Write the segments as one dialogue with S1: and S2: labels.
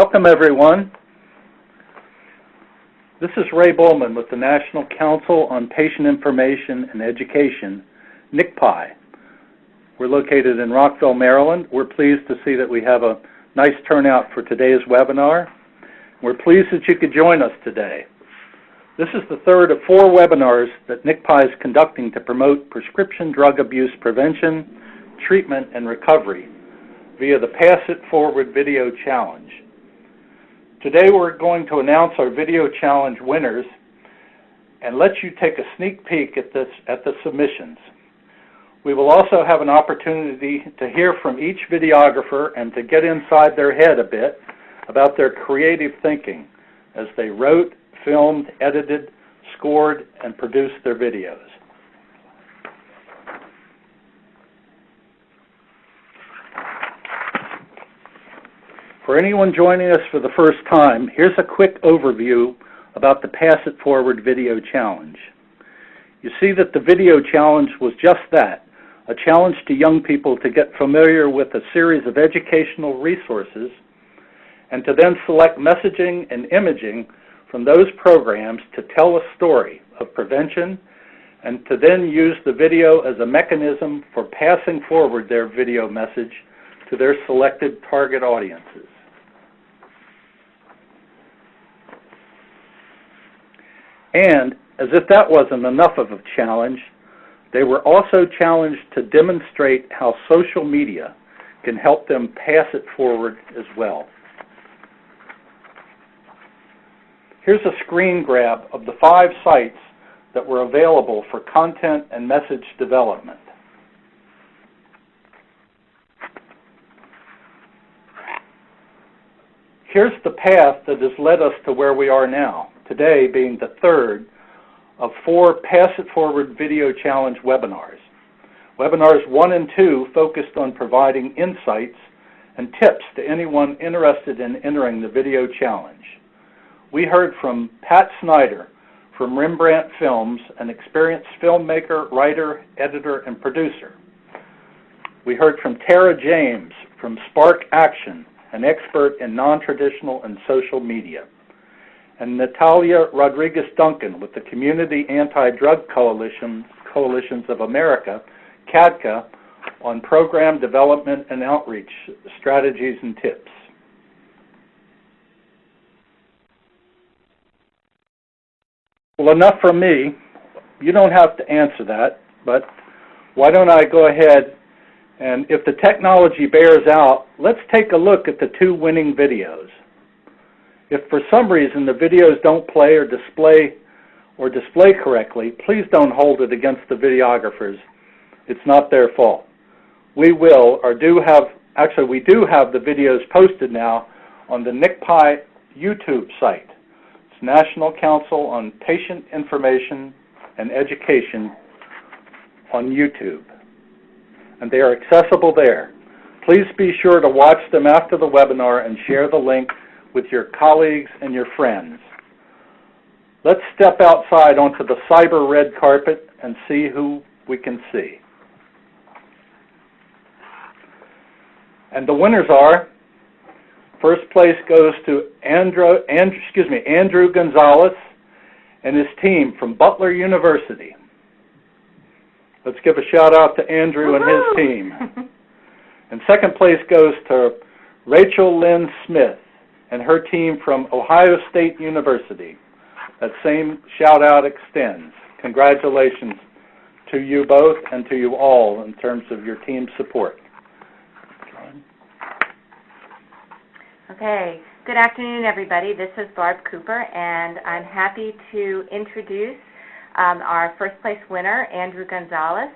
S1: Welcome, everyone. This is Ray Bowman with the National Council on Patient Information and Education, NCPI. We're located in Rockville, Maryland. We're pleased to see that we have a nice turnout for today's webinar. We're pleased that you could join us today. This is the third of 4 webinars that NCPI is conducting to promote prescription drug abuse prevention, treatment, and recovery via the Pass It Forward Video Challenge. Today we're going to announce our Video Challenge winners and let you take a sneak peek at the submissions. We will also have an opportunity to hear from each videographer and to get inside their head a bit about their creative thinking as they wrote, filmed, edited, scored, and produced their videos. For anyone joining us for the first time, here's a quick overview about the Pass It Forward Video Challenge. You see that the Video Challenge was just that, a challenge to young people to get familiar with a series of educational resources and to then select messaging and imaging from those programs to tell a story of prevention and to then use the video as a mechanism for passing forward their video message to their selected target audiences. And as if that wasn't enough of a challenge, they were also challenged to demonstrate how social media can help them pass it forward as well. Here's a screen grab of the 5 sites that were available for content and message development. Here's the path that has led us to where we are now, today being the third of 4 Pass It Forward Video Challenge webinars. Webinars 1 and 2 focused on providing insights and tips to anyone interested in entering the Video Challenge. We heard from Pat Snyder from Rembrandt Films, an experienced filmmaker, writer, editor, and producer. We heard from Tara James from Spark Action, an expert in non-traditional and social media, and Natalia Rodriguez-Duncan with the Community Anti-Drug Coalitions of America, CADCA, on program development and outreach strategies and tips. Well, enough from me. You don't have to answer that, but why don't I go ahead and, if the technology bears out, let's take a look at the 2 winning videos. If for some reason the videos don't play or display correctly, please don't hold it against the videographers. It's not their fault. We do have the videos posted now on the NCPI YouTube site. It's National Council on Patient Information and Education on YouTube. And they are accessible there. Please be sure to watch them after the webinar and share the link with your colleagues and your friends. Let's step outside onto the cyber red carpet and see who we can see. And the winners are, first place goes to Andrew Gonzalez and his team from Butler University. Let's give a shout out to Andrew and his team. And second place goes to Rachel Lynn Smith and her team from Ohio State University. That same shout out extends. Congratulations to you both and to you all in terms of your team support.
S2: Okay, good afternoon everybody. This is Barb Cooper and I'm happy to introduce our first place winner, Andrew Gonzalez.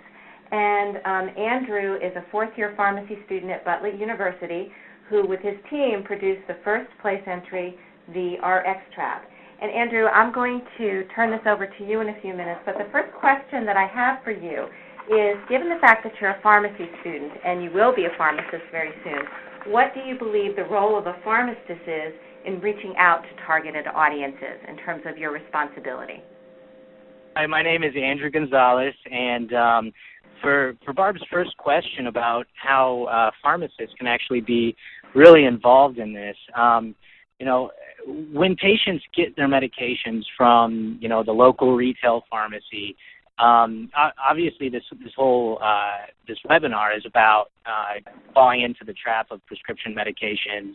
S2: And Andrew is a 4th-year pharmacy student at Butler University who, with his team, produced the first place entry, the RX Trap. And Andrew, I'm going to turn this over to you in a few minutes, but the first question that I have for you is, given the fact that you're a pharmacy student, and you will be a pharmacist very soon, what do you believe the role of a pharmacist is in reaching out to targeted audiences in terms of your responsibility?
S3: Hi, my name is Andrew Gonzalez, and for Barb's first question about how pharmacists can actually be really involved in this, when patients get their medications from, the local retail pharmacy, obviously this whole this webinar is about falling into the trap of prescription medications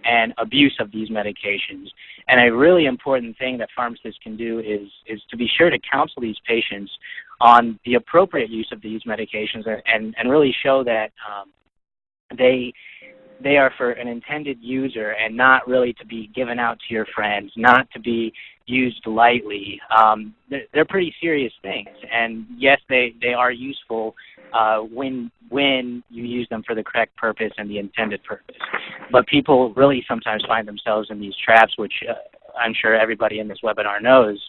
S3: and abuse of these medications. And a really important thing that pharmacists can do is to be sure to counsel these patients on the appropriate use of these medications and really show that they are for an intended user and not really to be given out to your friends, not to be used lightly. They're pretty serious things, and yes, they are useful when you use them for the correct purpose and the intended purpose. But people really sometimes find themselves in these traps, which I'm sure everybody in this webinar knows.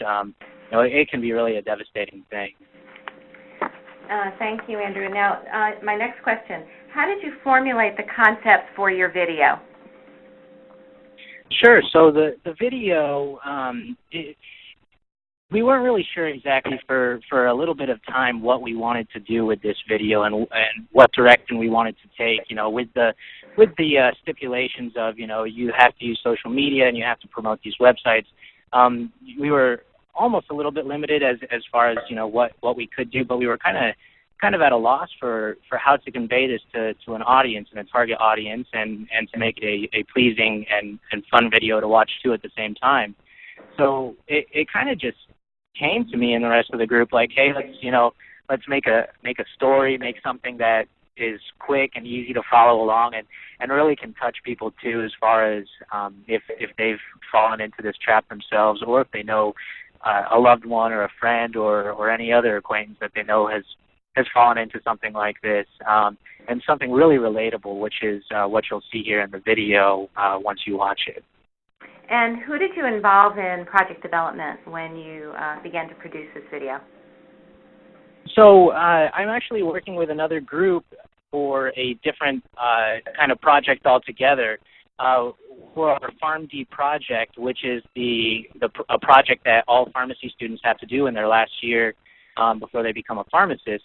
S3: It can be really a devastating thing.
S2: Thank you, Andrew. Now, my next question. How did you formulate the concept for your video?
S3: Sure. So the video, we weren't really sure exactly for a little bit of time what we wanted to do with this video and what direction we wanted to take. With the stipulations of you have to use social media and you have to promote these websites. We were almost a little bit limited as far as what we could do, but we were kind of at a loss for how to convey this to an audience and a target audience and to make it a pleasing and fun video to watch too at the same time. So it kind of just came to me and the rest of the group like, hey, let's make a story, make something that is quick and easy to follow along and really can touch people too as far as if they've fallen into this trap themselves or if they know a loved one or a friend or any other acquaintance that they know has fallen into something like this, and something really relatable, which is what you'll see here in the video once you watch it.
S2: And who did you involve in project development when you began to produce this video?
S3: So I'm actually working with another group for a different kind of project altogether. For our PharmD project, which is a project that all pharmacy students have to do in their last year before they become a pharmacist.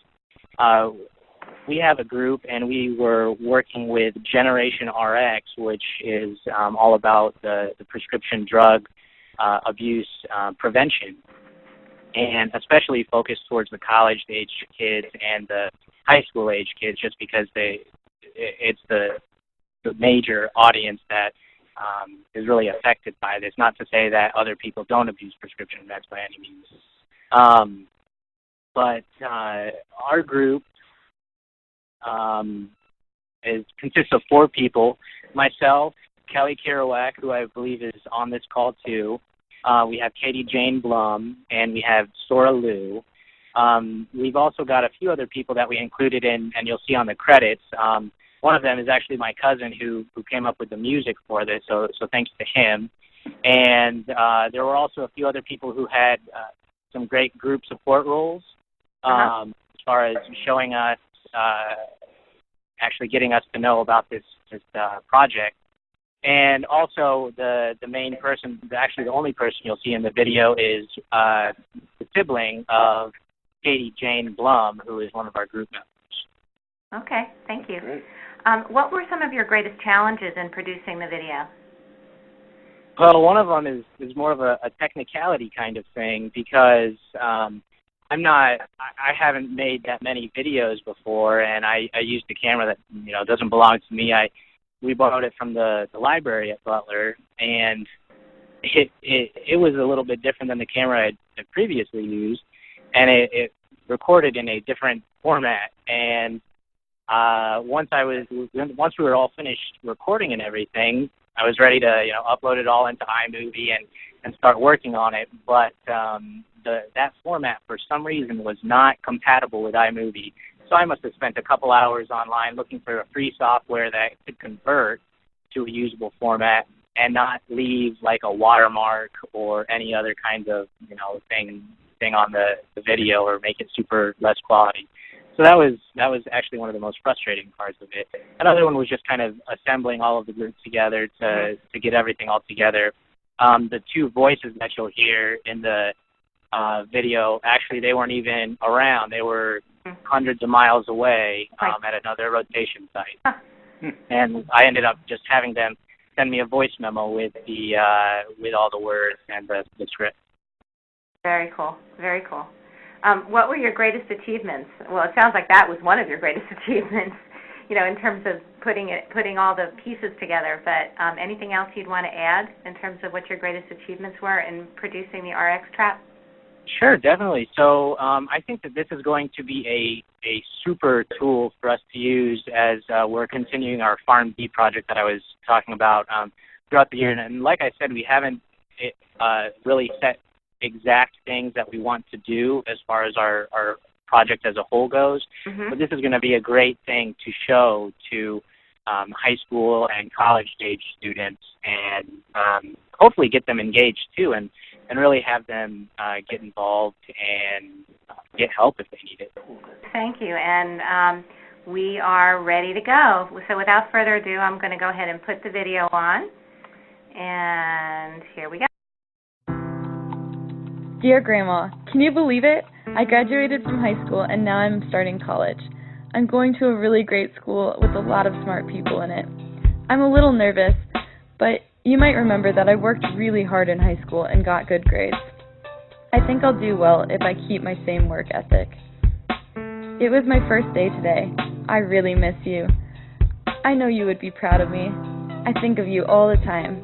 S3: We have a group, and we were working with Generation RX, which is all about the prescription drug abuse prevention, and especially focused towards the college-age kids and the high school-age kids, just because it's the major audience that is really affected by this. Not to say that other people don't abuse prescription meds by any means. But our group consists of 4 people. Myself, Kelly Kerouac, who I believe is on this call too. We have Katie Jane Blum, and we have Sora Liu. We've also got a few other people that we included in, and you'll see on the credits. One of them is actually my cousin who came up with the music for this, so thanks to him. And there were also a few other people who had some great group support roles as far as showing us, actually getting us to know about this project. And also the main person, actually the only person you'll see in the video is the sibling of Katie Jane Blum, who is one of our group members.
S2: Okay, thank you.
S1: Great.
S2: What were some of your greatest challenges in producing the video?
S3: Well, one of them is more of a technicality kind of thing because I haven't made that many videos before, and I used a camera that doesn't belong to me. We borrowed it from the library at Butler, and it was a little bit different than the camera I'd previously used, and it recorded in a different format. And once we were all finished recording and everything, I was ready to upload it all into iMovie and start working on it. But that format for some reason was not compatible with iMovie. So I must have spent a couple hours online looking for a free software that could convert to a usable format and not leave like a watermark or any other kind of thing on the video or make it super less quality. So that was actually one of the most frustrating parts of it. Another one was just kind of assembling all of the groups together to get everything all together. The 2 voices that you'll hear in the video, actually they weren't even around. They were hundreds of miles away at another rotation site. And I ended up just having them send me a voice memo with all the words and the script.
S2: Very cool. Very cool. What were your greatest achievements? Well, it sounds like that was one of your greatest achievements, in terms of putting all the pieces together. But anything else you'd want to add in terms of what your greatest achievements were in producing the RX Trap?
S3: Sure, definitely. So I think that this is going to be a super tool for us to use as we're continuing our Farm B project that I was talking about throughout the year. And like I said, we haven't really set exact things that we want to do as far as our project as a whole goes.
S2: Mm-hmm.
S3: But this is going to be a great thing to show to high school and college stage students, and hopefully get them engaged too, and really have them get involved and get help if they need it.
S2: Thank you. And we are ready to go. So without further ado, I'm going to go ahead and put the video on. And here we go.
S4: Dear Grandma, can you believe it? I graduated from high school and now I'm starting college. I'm going to a really great school with a lot of smart people in it. I'm a little nervous, but you might remember that I worked really hard in high school and got good grades. I think I'll do well if I keep my same work ethic. It was my first day today. I really miss you. I know you would be proud of me. I think of you all the time.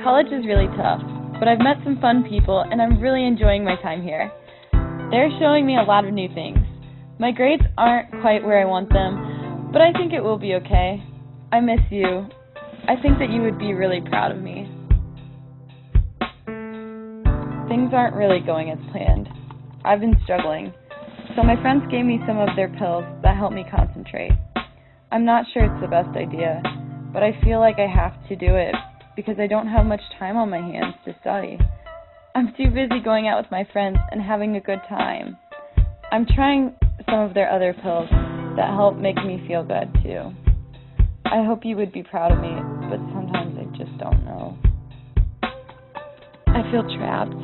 S4: College is really tough, but I've met some fun people and I'm really enjoying my time here. They're showing me a lot of new things. My grades aren't quite where I want them, but I think it will be okay. I miss you. I think that you would be really proud of me. Things aren't really going as planned. I've been struggling, so my friends gave me some of their pills that help me concentrate. I'm not sure it's the best idea, but I feel like I have to do it because I don't have much time on my hands to study. I'm too busy going out with my friends and having a good time. I'm trying some of their other pills that help make me feel good too. I hope you would be proud of me, but sometimes I just don't know. I feel trapped.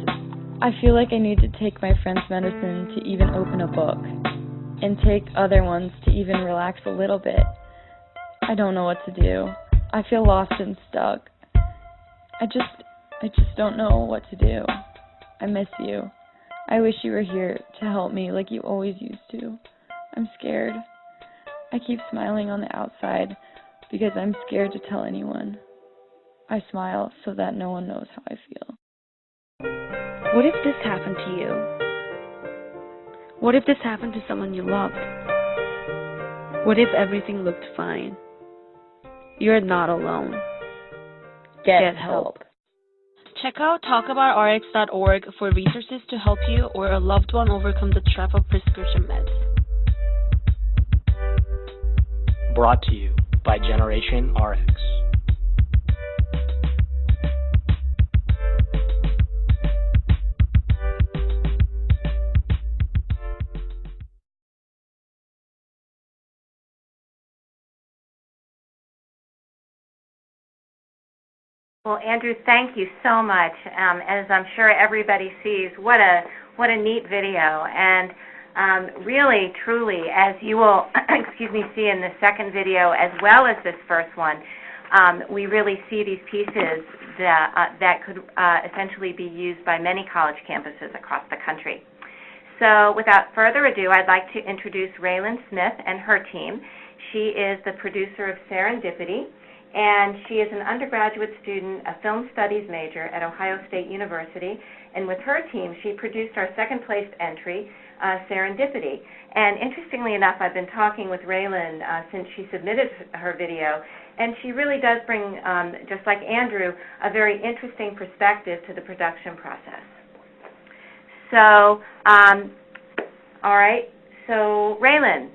S4: I feel like I need to take my friend's medicine to even open a book, and take other ones to even relax a little bit. I don't know what to do. I feel lost and stuck. I just don't know what to do. I miss you. I wish you were here to help me like you always used to. I'm scared. I keep smiling on the outside because I'm scared to tell anyone. I smile so that no one knows how I feel.
S5: What if this happened to you? What if this happened to someone you loved? What if everything looked fine? You're not alone.
S4: Get help.
S6: Check out talkaboutrx.org for resources to help you or a loved one overcome the trap of prescription meds.
S3: Brought to you by Generation RX.
S2: Well, Andrew, thank you so much. As I'm sure everybody sees, what a neat video. And really, truly, as you will see in the second video as well as this first one, we really see these pieces that could essentially be used by many college campuses across the country. So without further ado, I'd like to introduce Raylan Smith and her team. She is the producer of Serendipity, and she is an undergraduate student, a film studies major at Ohio State University. And with her team, she produced our second-place entry, Serendipity. And interestingly enough, I've been talking with Raylan since she submitted her video, and she really does bring, just like Andrew, a very interesting perspective to the production process. So, all right. So, Raylan,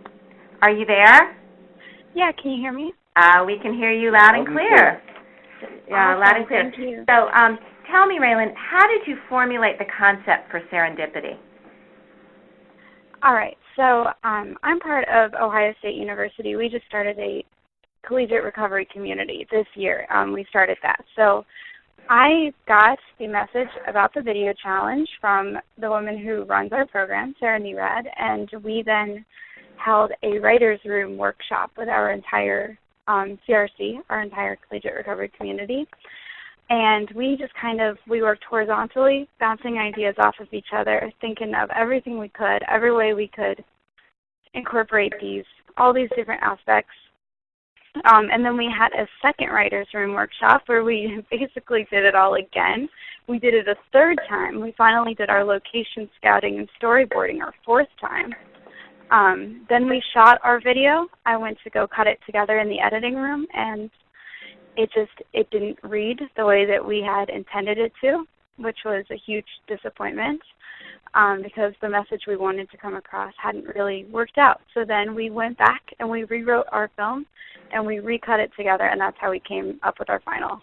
S2: are you there?
S7: Yeah, can you hear me?
S2: We can hear you loud and clear.
S7: Awesome,
S2: Loud and clear.
S7: Thank you.
S2: So tell me, Raylan, how did you formulate the concept for Serendipity?
S7: All right, so I'm part of Ohio State University. We just started a collegiate recovery community this year. We started that. So I got the message about the video challenge from the woman who runs our program, Sarah Nerad, and we then held a writer's room workshop with our entire CRC, our entire collegiate recovery community. And we just we worked horizontally, bouncing ideas off of each other, thinking of everything we could, every way we could incorporate all these different aspects. And then we had a second writer's room workshop where we basically did it all again. We did it a third time. We finally did our location scouting and storyboarding our fourth time. Then we shot our video. I went to go cut it together in the editing room, and it didn't read the way that we had intended it to, which was a huge disappointment because the message we wanted to come across hadn't really worked out. So then we went back and we rewrote our film and we recut it together, and that's how we came up with our final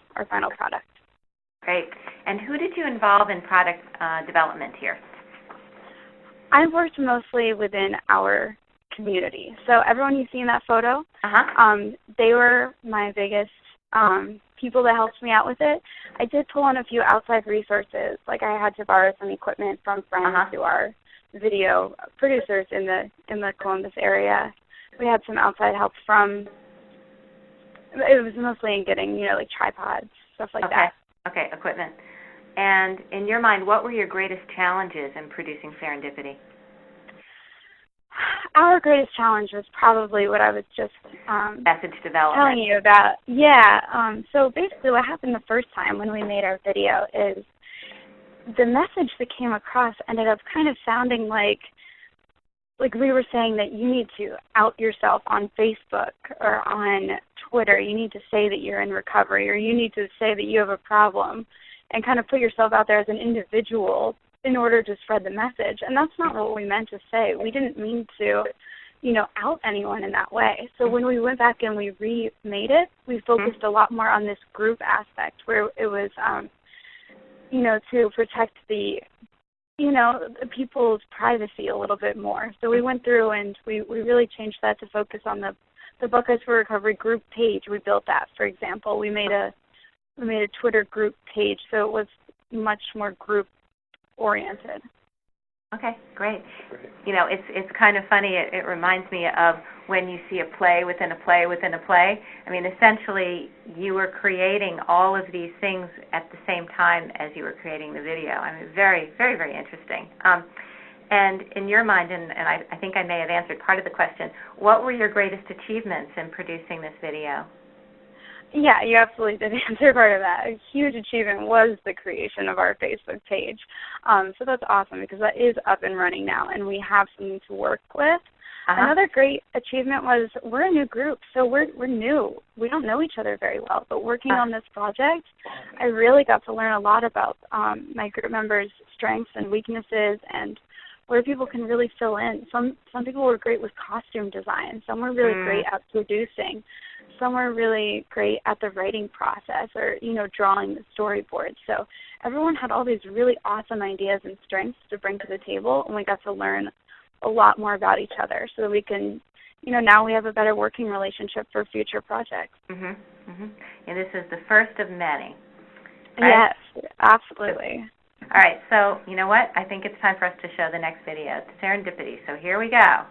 S7: product.
S2: Great. And who did you involve in product development here?
S7: I worked mostly within our community. So everyone you see in that photo, they were my biggest people that helped me out with it. I did pull on a few outside resources, like I had to borrow some equipment from friends who are video producers in the Columbus area. We had some outside help from. It was mostly in getting, like tripods, stuff like that.
S2: Okay, equipment. And in your mind, what were your greatest challenges in producing Serendipity?
S7: Our greatest challenge was probably what I was just
S2: message development.
S7: telling you about. Yeah. So basically what happened the first time when we made our video is the message that came across ended up kind of sounding like we were saying that you need to out yourself on Facebook or on Twitter. You need to say that you're in recovery, or you need to say that you have a problem and kind of put yourself out there as an individual in order to spread the message. And that's not what we meant to say. We didn't mean to, out anyone in that way. So when we went back and we remade it, we focused a lot more on this group aspect where it was, to protect the people's privacy a little bit more. So we went through and we really changed that to focus on the Buckeyes for Recovery group page. We built that, for example. We made a Twitter group page, so it was much more group oriented.
S2: Okay, great. It's kind of funny. It reminds me of when you see a play within a play within a play. I mean, essentially, you were creating all of these things at the same time as you were creating the video. I mean, very, very, very interesting. And in your mind, and I think I may have answered part of the question, what were your greatest achievements in producing this video?
S7: Yeah, you absolutely did answer part of that. A huge achievement was the creation of our Facebook page. So that's awesome because that is up and running now, and we have something to work with. Another great achievement was we're a new group, so we're new. We don't know each other very well, but working on this project, I really got to learn a lot about my group members' strengths and weaknesses and where people can really fill in. Some people were great with costume design. Some were really great at producing. Some were really great at the writing process or, drawing the storyboard. So everyone had all these really awesome ideas and strengths to bring to the table, and we got to learn a lot more about each other so that we can, now we have a better working relationship for future projects. And
S2: this is the first of many. Right?
S7: Yes, absolutely.
S2: All right, so you know what? I think it's time for us to show the next video. It's Serendipity. So here we go.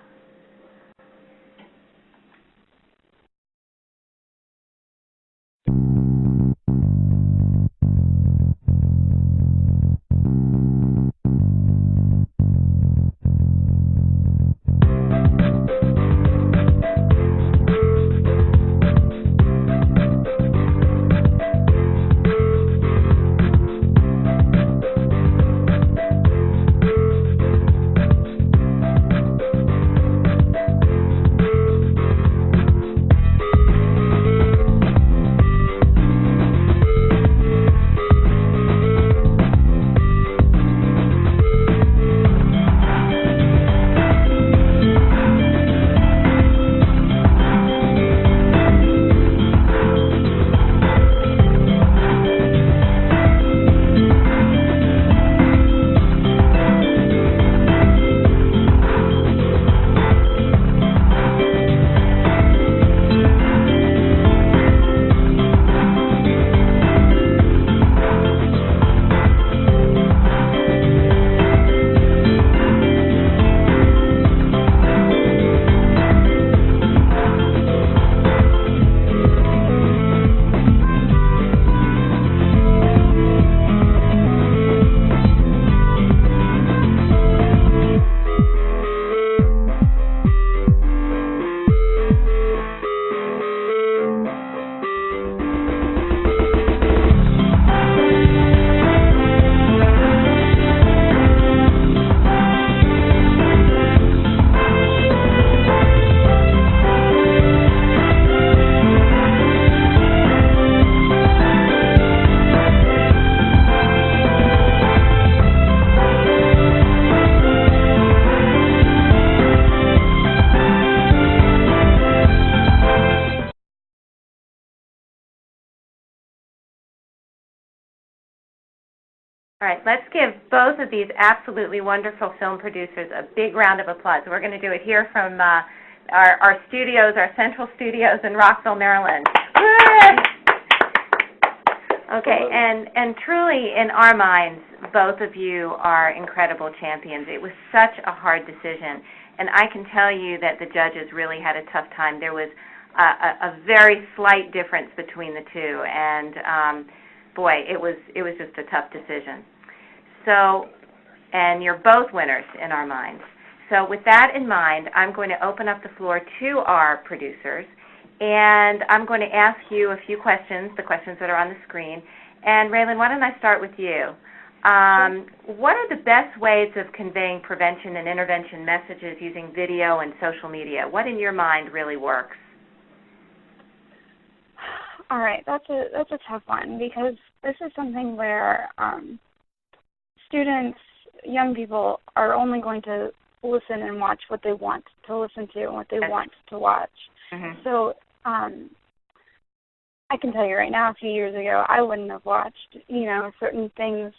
S2: All right, let's give both of these absolutely wonderful film producers a big round of applause. We're going to do it here from our studios, our central studios in Rockville, Maryland. Okay, and truly, in our minds, both of you are incredible champions. It was such a hard decision, and I can tell you that the judges really had a tough time. There was a very slight difference between the two, and boy, it was just a tough decision. So, and you're both winners in our minds. So with that in mind, I'm going to open up the floor to our producers, and I'm going to ask you a few questions, the questions that are on the screen. And Raylan, why don't I start with you? What are the best ways of conveying prevention and intervention messages using video and social media? What in your mind really works?
S7: All right, that's a tough one, because this is something where students, young people, are only going to listen and watch what they want to listen to and what they want to watch.
S2: Mm-hmm.
S7: So I can tell you right now, a few years ago, I wouldn't have watched, certain things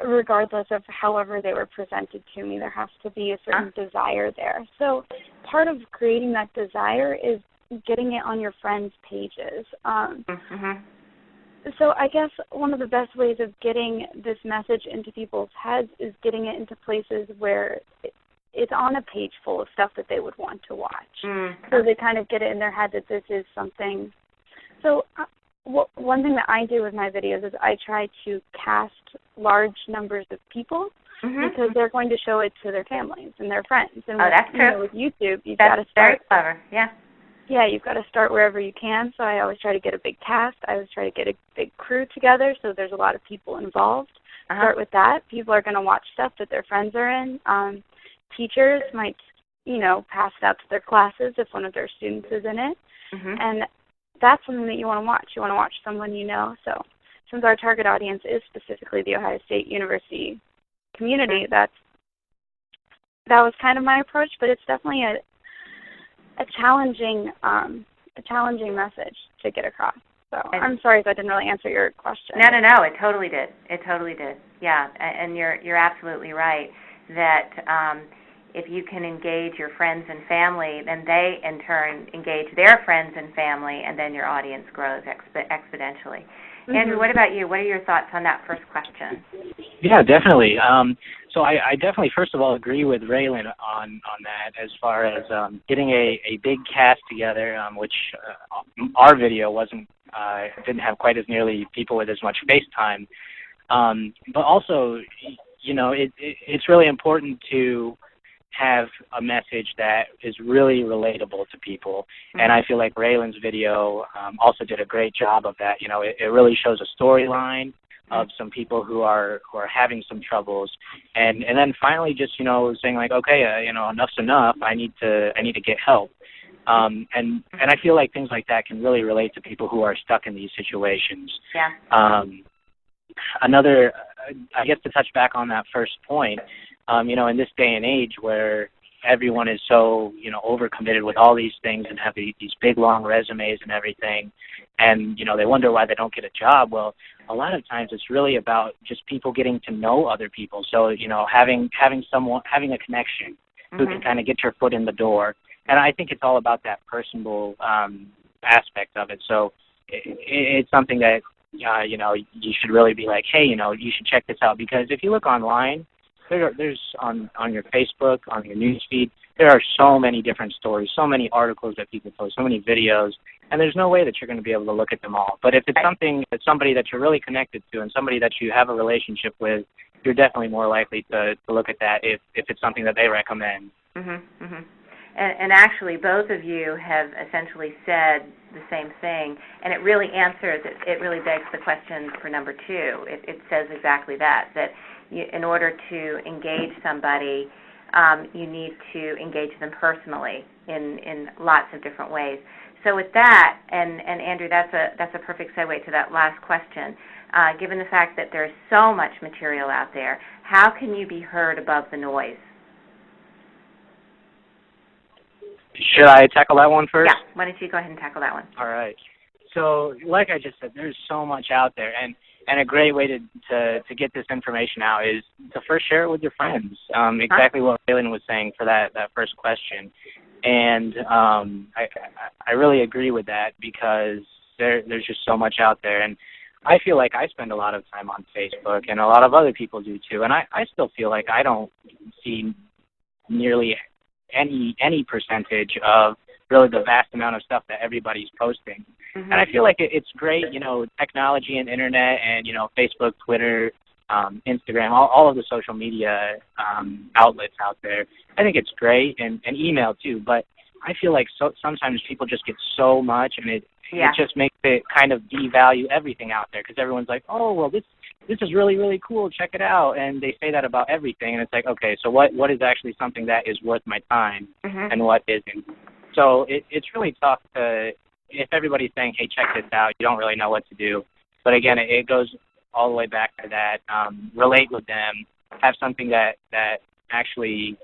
S7: regardless of however they were presented to me. There has to be a certain desire there. So part of creating that desire is getting it on your friends' pages. So I guess one of the best ways of getting this message into people's heads is getting it into places where it's on a page full of stuff that they would want to watch. So they kind of get it in their head that this is something. So one thing that I do with my videos is I try to cast large numbers of people because they're going to show it to their families and their friends. And
S2: that's true.
S7: With YouTube, you've got to start.
S2: Very clever, yeah.
S7: Yeah, you've got to start wherever you can. So I always try to get a big cast. I always try to get a big crew together so there's a lot of people involved. Start with that. People are going to watch stuff that their friends are in. Teachers might, pass it out to their classes if one of their students is in it. And that's something that you want to watch. You want to watch someone you know. So since our target audience is specifically the Ohio State University community, that was kind of my approach, but it's definitely a challenging message to get across. So I'm sorry if I didn't really answer your question.
S2: No, it totally did. It totally did. Yeah, and you're absolutely right that if you can engage your friends and family, then they in turn engage their friends and family, and then your audience grows exponentially. Andrew, what about you? What are your thoughts on that first question?
S3: Yeah, definitely. So I definitely, first of all, agree with Raylan on that as far as getting a big cast together, which our video didn't have quite as nearly people with as much face time. But also, it's really important to have a message that is really relatable to people. And I feel like Raylan's video also did a great job of that. It really shows a storyline of some people who are having some troubles, and then finally just saying like, okay, enough's enough. I need to get help. And I feel like things like that can really relate to people who are stuck in these situations.
S2: Yeah.
S3: Another, I guess, to touch back on that first point, in this day and age where everyone is so, overcommitted with all these things and have these big, long resumes and everything, and, they wonder why they don't get a job. Well, a lot of times it's really about just people getting to know other people. So, having a connection who can kind of get your foot in the door. And I think it's all about that personable aspect of it. So it's something that, you should really be like, hey, you should check this out. Because if you look online, there's on your Facebook, on your news feed, there are so many different stories, so many articles that people post, so many videos, and there's no way that you're going to be able to look at them all. But if it's somebody that you're really connected to and somebody that you have a relationship with, you're definitely more likely to look at that if it's something that they recommend.
S2: And actually, both of you have essentially said the same thing, and it really answers, it really begs the question for number two. It says exactly that in order to engage somebody, you need to engage them personally in lots of different ways. So with that, and Andrew, that's a perfect segue to that last question. Given the fact that there's so much material out there, how can you be heard above the noise?
S3: Should I tackle that one first?
S2: Yeah, why don't you go ahead and tackle that one?
S3: All right. So, like I just said, there's so much out there, and a great way to get this information out is to first share it with your friends. Exactly what Raylan was saying for that first question, and I really agree with that because there's just so much out there, and I feel like I spend a lot of time on Facebook, and a lot of other people do too, and I still feel like I don't see nearly any percentage of really the vast amount of stuff that everybody's posting.
S2: Mm-hmm.
S3: And I feel like it's great, technology and internet and, Facebook, Twitter, Instagram, all of the social media outlets out there. I think it's great, and email too, but I feel like sometimes people just get so much, and it just makes it kind of devalue everything out there because everyone's like, oh, well, this is really, really cool, check it out, and they say that about everything, and it's like, okay, so what is actually something that is worth my time and what isn't? So it's really tough if everybody's saying, hey, check this out, you don't really know what to do. But again, it goes all the way back to that, relate with them, have something that actually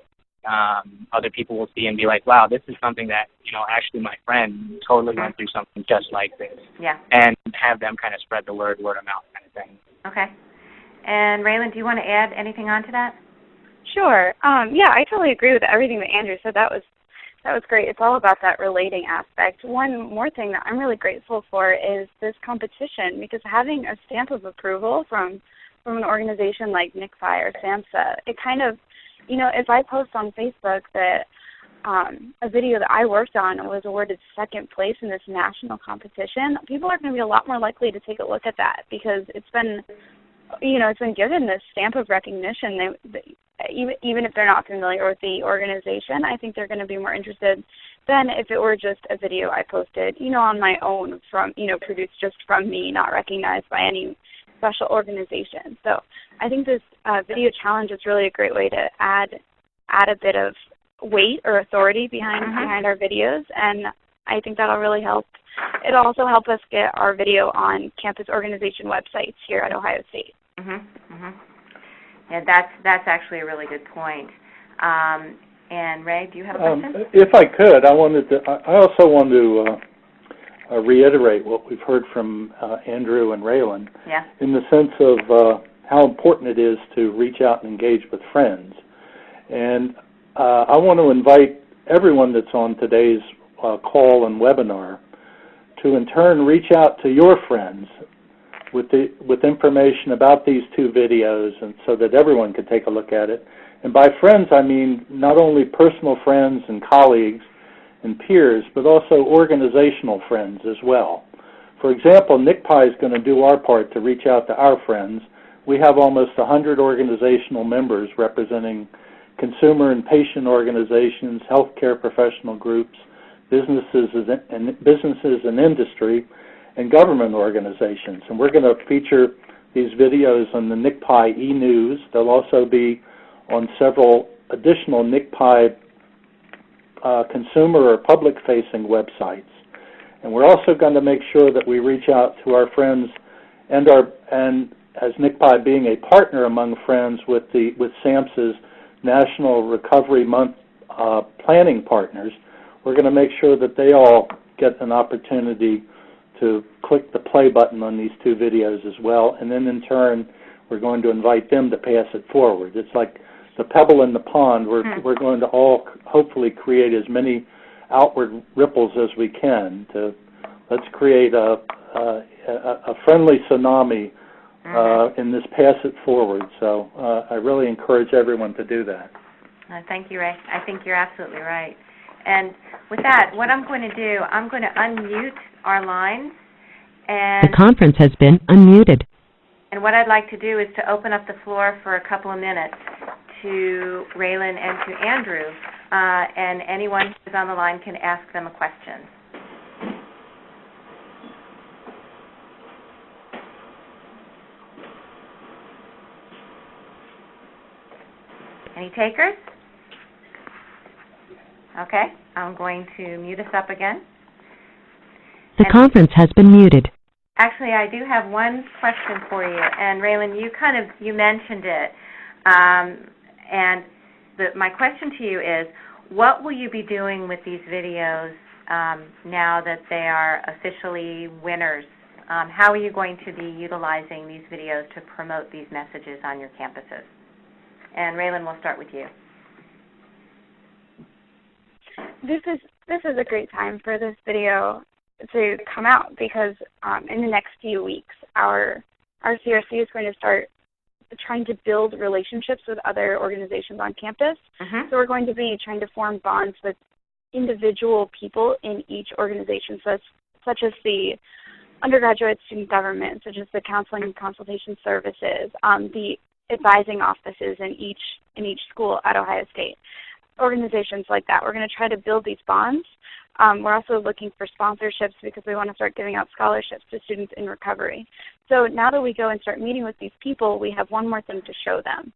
S3: other people will see and be like, wow, this is something that, actually my friend totally went through something just like this.
S2: Yeah.
S3: And have them kind of spread the word of mouth kind of thing.
S2: Okay. And Raylan, do you want to add anything on to that?
S7: Sure. Yeah, I totally agree with everything that Andrew said. That was great. It's all about that relating aspect. One more thing that I'm really grateful for is this competition, because having a stamp of approval from an organization like NCPI or SAMHSA, it kind of, if I post on Facebook that a video that I worked on was awarded second place in this national competition, people are going to be a lot more likely to take a look at that because it's been given this stamp of recognition. Even if they're not familiar with the organization, I think they're going to be more interested than if it were just a video I posted, on my own produced just from me, not recognized by any special organization. So I think this video challenge is really a great way to add a bit of weight or authority behind our videos, and I think that'll really help. It'll also help us get our video on campus organization websites here at Ohio State.
S2: Yeah, that's actually a really good point. And Ray, do you have a question?
S1: If I could, I also want to reiterate what we've heard from Andrew and Raylan, in the sense of how important it is to reach out and engage with friends. And I want to invite everyone that's on today's call and webinar to in turn reach out to your friends with information about these two videos, and so that everyone can take a look at it. And by friends, I mean not only personal friends and colleagues and peers, but also organizational friends as well. For example, NCPI is going to do our part to reach out to our friends. We have almost 100 organizational members representing consumer and patient organizations, healthcare professional groups, businesses and industry, and government organizations. And we're going to feature these videos on the NCPI e-News. They'll also be on several additional NCPI consumer or public-facing websites. And we're also going to make sure that we reach out to our friends and as NCPI being a partner among friends with SAMHSA's National Recovery Month planning partners, we're going to make sure that they all get an opportunity to click the play button on these two videos as well, and then in turn we're going to invite them to pass it forward. It's like the pebble in the pond. We're going to all hopefully create as many outward ripples as we can. Let's create a friendly tsunami in this pass it forward. So I really encourage everyone to do that.
S2: Thank you, Ray. I think you're absolutely right. And with that, what I'm going to do, I'm going to unmute our lines. And
S8: the conference has been unmuted.
S2: And what I'd like to do is to open up the floor for a couple of minutes to Raylan and to Andrew, and anyone who's on the line can ask them a question. Any takers? Okay, I'm going to mute us up again.
S8: The conference has been muted.
S2: Actually, I do have one question for you, and Raylan, you mentioned it, and my question to you is, what will you be doing with these videos now that they are officially winners? How are you going to be utilizing these videos to promote these messages on your campuses? And Raylan, we'll start with you.
S7: This is a great time for this video to come out because in the next few weeks, our CRC is going to start trying to build relationships with other organizations on campus. So we're going to be trying to form bonds with individual people in each organization, such as the undergraduate student government, such as the counseling and consultation services, the advising offices in each school at Ohio State. Organizations like that. We're going to try to build these bonds. We're also looking for sponsorships because we want to start giving out scholarships to students in recovery. So now that we go and start meeting with these people, we have one more thing to show them.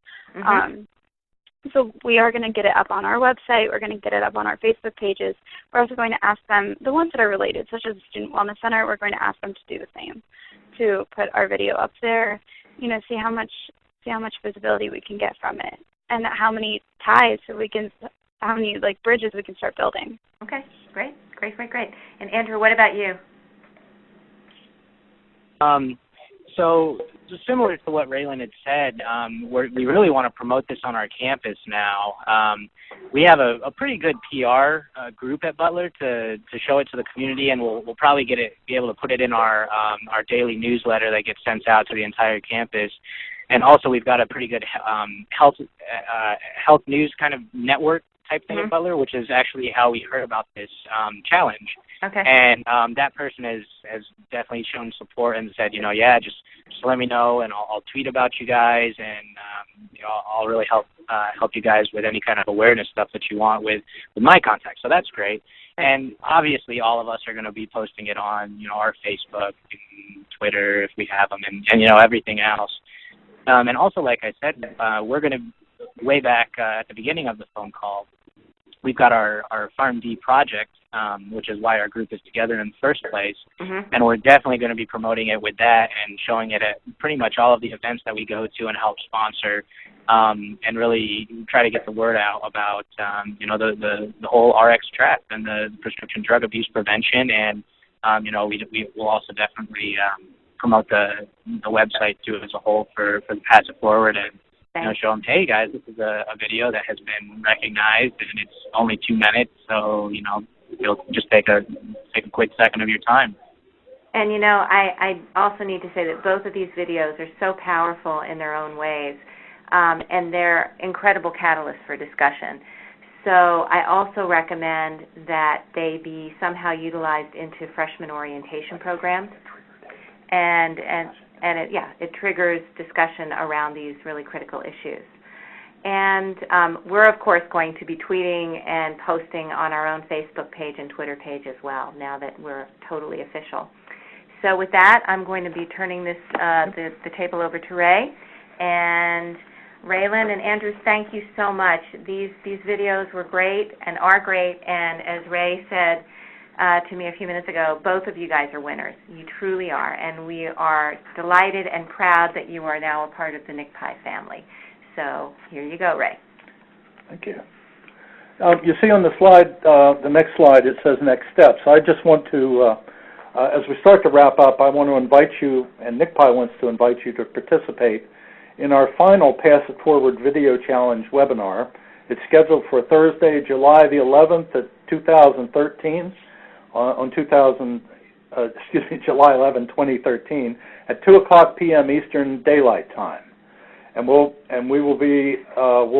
S7: So we are going to get it up on our website. We're going to get it up on our Facebook pages. We're also going to ask them, the ones that are related, such as the Student Wellness Center, we're going to ask them to do the same, to put our video up there, see how much visibility we can get from it, and how many ties how many bridges we can start building.
S2: Okay, great. And Andrew, what about you?
S3: So just similar to what Raylan had said, we really want to promote this on our campus now. We have a pretty good PR group at Butler to show it to the community, and we'll probably be able to put it in our daily newsletter that gets sent out to the entire campus. And also we've got a pretty good health news kind of network type thing at Butler, which is actually how we heard about this challenge. Okay. And that person has definitely shown support and said, just let me know, and I'll tweet about you guys, and I'll really help you guys with any kind of awareness stuff that you want with my contacts. So that's great. And obviously, all of us are going to be posting it on our Facebook and Twitter if we have them, and everything else. And also, like I said, we're going to way back at the beginning of the phone call. We've got our PharmD project, which is why our group is together in the first place, and we're definitely going to be promoting it with that and showing it at pretty much all of the events that we go to and help sponsor, and really try to get the word out about the whole RX trap and the prescription drug abuse prevention, and we will also definitely promote the website too as a whole for the Pass It Forward, and show them, hey guys, this is a video that has been recognized, and it's only 2 minutes, so you'll just take a quick second of your time.
S2: And I also need to say that both of these videos are so powerful in their own ways, and they're incredible catalysts for discussion. So I also recommend that they be somehow utilized into freshman orientation programs, and it triggers discussion around these really critical issues. And we're, of course, going to be tweeting and posting on our own Facebook page and Twitter page as well, now that we're totally official. So with that, I'm going to be turning this the table over to Ray. And Raylan and Andrew, thank you so much. These videos were great and are great, and as Ray said to me a few minutes ago, both of you guys are winners. You truly are, and we are delighted and proud that you are now a part of the NCPI family. So here you go, Ray.
S1: Thank you. You see on the slide, the next slide, it says next steps. I just want to, as we start to wrap up, I want to invite you, and NCPI wants to invite you to participate in our final Pass It Forward Video Challenge webinar. It's scheduled for Thursday, July the 11th at 2013. July 11, 2013, at 2:00 p.m. Eastern Daylight Time, and we'll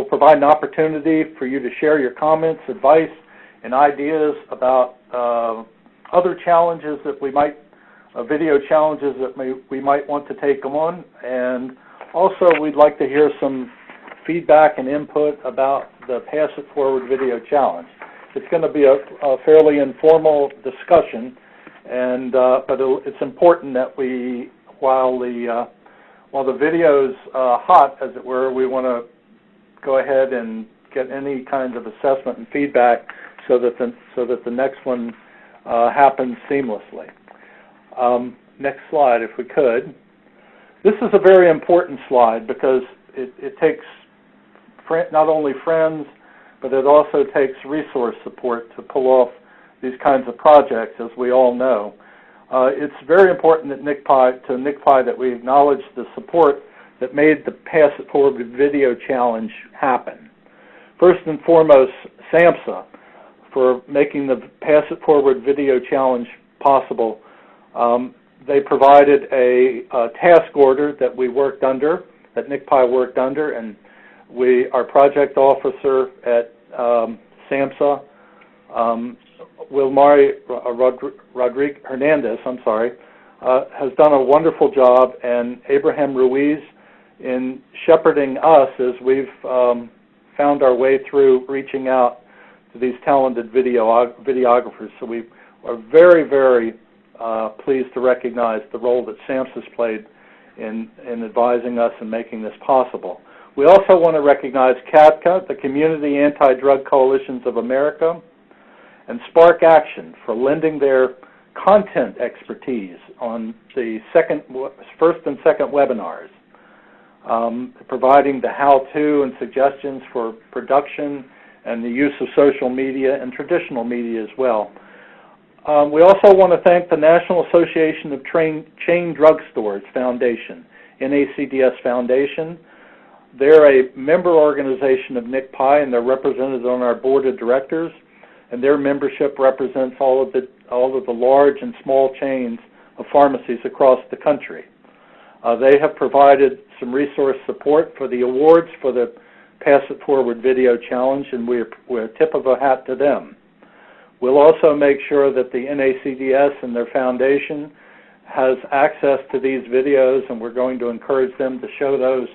S1: provide an opportunity for you to share your comments, advice, and ideas about other challenges that video challenges that we might want to take on, and also we'd like to hear some feedback and input about the Pass It Forward Video Challenge. It's going to be a fairly informal discussion, and but it's important that while the video's hot, as it were, we want to go ahead and get any kind of assessment and feedback so that the next one happens seamlessly. Next slide, if we could. This is a very important slide because it takes not only friends, but it also takes resource support to pull off these kinds of projects, as we all know. It's very important that NCPI that we acknowledge the support that made the Pass It Forward Video Challenge happen. First and foremost, SAMHSA for making the Pass It Forward Video Challenge possible. They provided a task order that we worked under, that NCPI worked under, and our project officer at SAMHSA, Wilmari Rodriguez Hernandez, has done a wonderful job, and Abraham Ruiz in shepherding us as we've found our way through reaching out to these talented videographers. So we are very, very pleased to recognize the role that SAMHSA has played in advising us and making this possible. We also want to recognize CADCA, the Community Anti-Drug Coalitions of America, and Spark Action for lending their content expertise on the first and second webinars, providing the how-to and suggestions for production and the use of social media and traditional media as well. We also want to thank the National Association of Chain Drugstores Foundation, NACDS Foundation. They're a member organization of NCPI, and they're represented on our board of directors, and their membership represents all of the large and small chains of pharmacies across the country. They have provided some resource support for the awards for the Pass It Forward Video Challenge, and we're a tip of a hat to them. We'll also make sure that the NACDS and their foundation has access to these videos, and we're going to encourage them to show those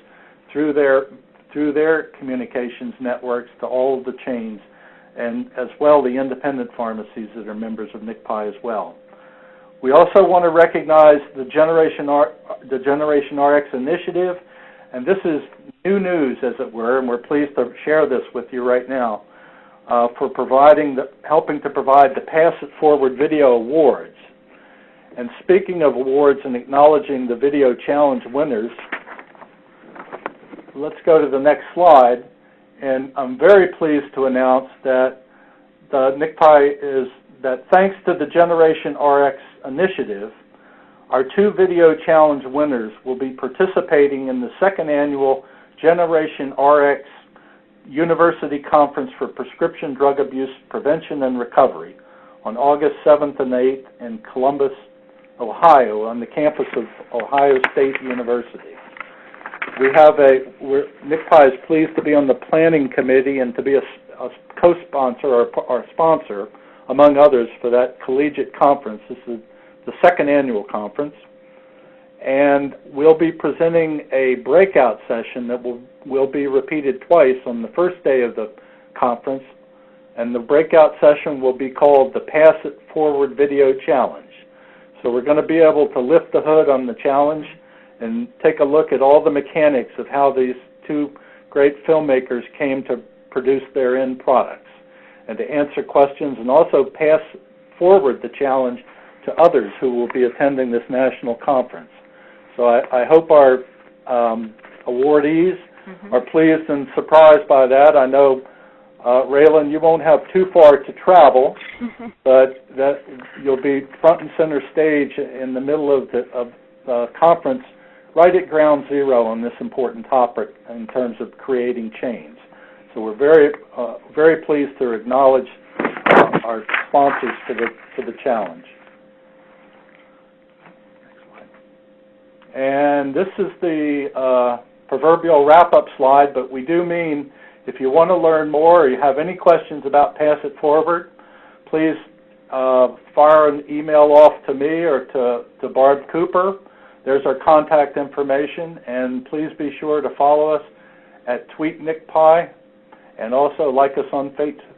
S1: through their communications networks to all of the chains, and as well the independent pharmacies that are members of NCPI as well. We also want to recognize the Generation RX initiative, and this is new news, as it were, and we're pleased to share this with you right now, for helping to provide the Pass It Forward Video Awards. And speaking of awards and acknowledging the Video Challenge winners, let's go to the next slide. And I'm very pleased to announce that the NCPI thanks to the Generation RX initiative, our 2 Video Challenge winners will be participating in the 2nd annual Generation RX University Conference for Prescription Drug Abuse Prevention and Recovery on August 7th and 8th in Columbus, Ohio, on the campus of Ohio State University. NCPI is pleased to be on the planning committee and to be a co-sponsor or sponsor, among others, for that collegiate conference. This is the 2nd annual conference. And we'll be presenting a breakout session that will be repeated twice on the first day of the conference. And the breakout session will be called the Pass It Forward Video Challenge. So we're going to be able to lift the hood on the challenge and take a look at all the mechanics of how these 2 great filmmakers came to produce their end products, and to answer questions and also pass forward the challenge to others who will be attending this national conference. So I hope our awardees are pleased and surprised by that. I know, Raylan, you won't have too far to travel, but that you'll be front and center stage in the middle of the conference, right at ground zero on this important topic in terms of creating chains. So we're very pleased to acknowledge our sponsors for the challenge. And this is the proverbial wrap-up slide, but we do mean if you want to learn more or you have any questions about Pass It Forward, please fire an email off to me or to Barb Cooper. There's our contact information, and please be sure to follow us at Tweet NCPI, and also like us on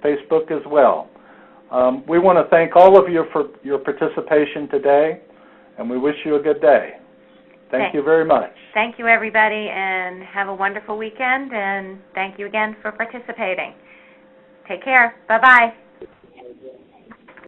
S1: Facebook as well. We want to thank all of you for your participation today, and we wish you a good day. Thank you very much.
S2: Thank you, everybody, and have a wonderful weekend, and thank you again for participating. Take care. Bye-bye.